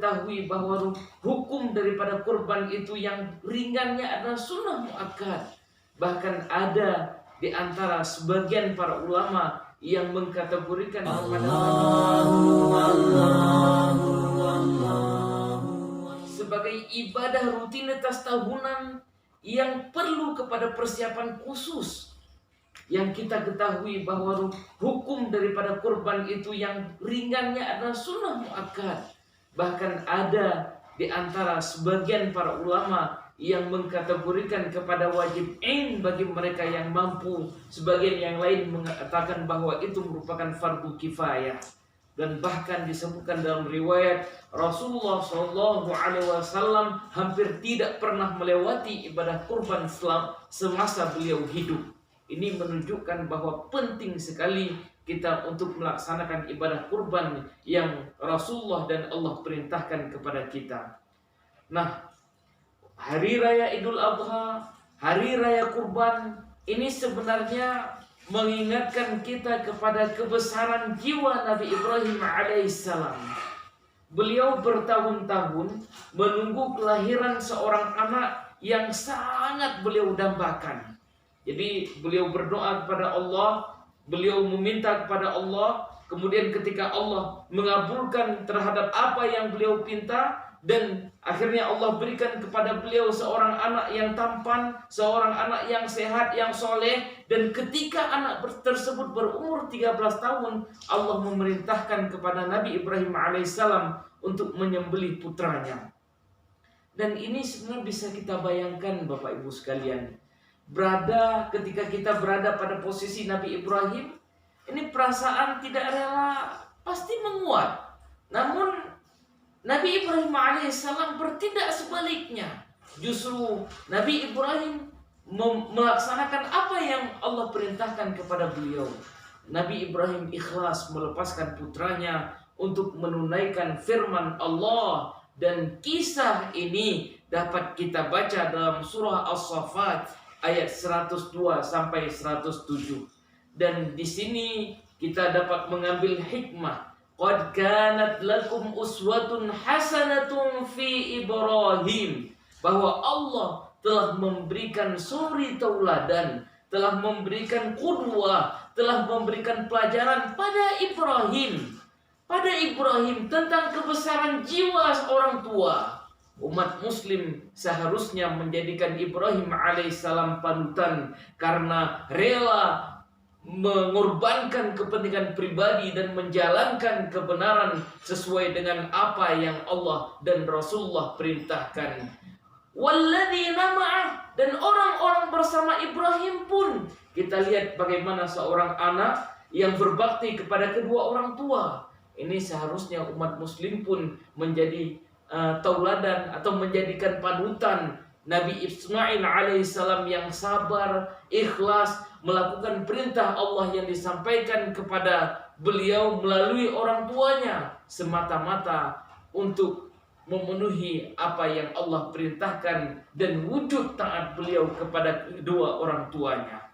ketahui bahwa hukum daripada kurban itu yang ringannya adalah sunnah muakkad. Bahkan ada di antara sebagian para ulama yang mengkategorikan sebagai ibadah rutinitas tahunan yang perlu kepada persiapan khusus. Yang kita ketahui bahwa hukum daripada kurban itu yang ringannya adalah sunnah muakkad. Bahkan ada di antara sebagian para ulama yang mengkategorikan kepada wajib ain bagi mereka yang mampu. Sebagian yang lain mengatakan bahwa itu merupakan fardu kifayah. Dan bahkan disebutkan dalam riwayat Rasulullah SAW hampir tidak pernah melewati ibadah kurban semasa beliau hidup. Ini menunjukkan bahwa penting sekali kita untuk melaksanakan ibadah kurban yang Rasulullah dan Allah perintahkan kepada kita. Nah, Hari Raya Idul Adha, Hari Raya Kurban, ini sebenarnya mengingatkan kita kepada kebesaran jiwa Nabi Ibrahim alaihissalam. Beliau bertahun-tahun menunggu kelahiran seorang anak yang sangat beliau dambakan. Jadi beliau berdoa kepada Allah, beliau meminta kepada Allah, kemudian ketika Allah mengabulkan terhadap apa yang beliau pinta, dan akhirnya Allah berikan kepada beliau seorang anak yang tampan, seorang anak yang sehat, yang soleh. Dan ketika anak tersebut berumur 13 tahun, Allah memerintahkan kepada Nabi Ibrahim alaihissalam untuk menyembelih putranya. Dan ini sebenarnya bisa kita bayangkan Bapak Ibu sekalian, ketika kita berada pada posisi Nabi Ibrahim, ini perasaan tidak rela pasti menguat. Namun Nabi Ibrahim alaihissalam bertindak sebaliknya. Justru Nabi Ibrahim melaksanakan apa yang Allah perintahkan kepada beliau. Nabi Ibrahim ikhlas melepaskan putranya untuk menunaikan firman Allah. Dan kisah ini dapat kita baca dalam surah As-Saffat ayat 102 sampai 107. Dan di sini kita dapat mengambil hikmah. Qad kanat lakum uswatun hasanatun fi Ibrahim, bahwa Allah telah memberikan suri tauladan, telah memberikan qudwah, telah memberikan pelajaran pada Ibrahim. Pada Ibrahim tentang kebesaran jiwa seorang tua. Umat muslim seharusnya menjadikan Ibrahim alaihissalam panutan karena rela mengorbankan kepentingan pribadi dan menjalankan kebenaran sesuai dengan apa yang Allah dan Rasulullah perintahkan. Walladzina ma'ah, dan orang-orang bersama Ibrahim pun, kita lihat bagaimana seorang anak yang berbakti kepada kedua orang tua. Ini seharusnya umat muslim pun menjadi tauladan atau menjadikan panutan Nabi Ismail alaihissalam yang sabar, ikhlas melakukan perintah Allah yang disampaikan kepada beliau melalui orang tuanya, semata-mata untuk memenuhi apa yang Allah perintahkan dan wujud taat beliau kepada kedua orang tuanya.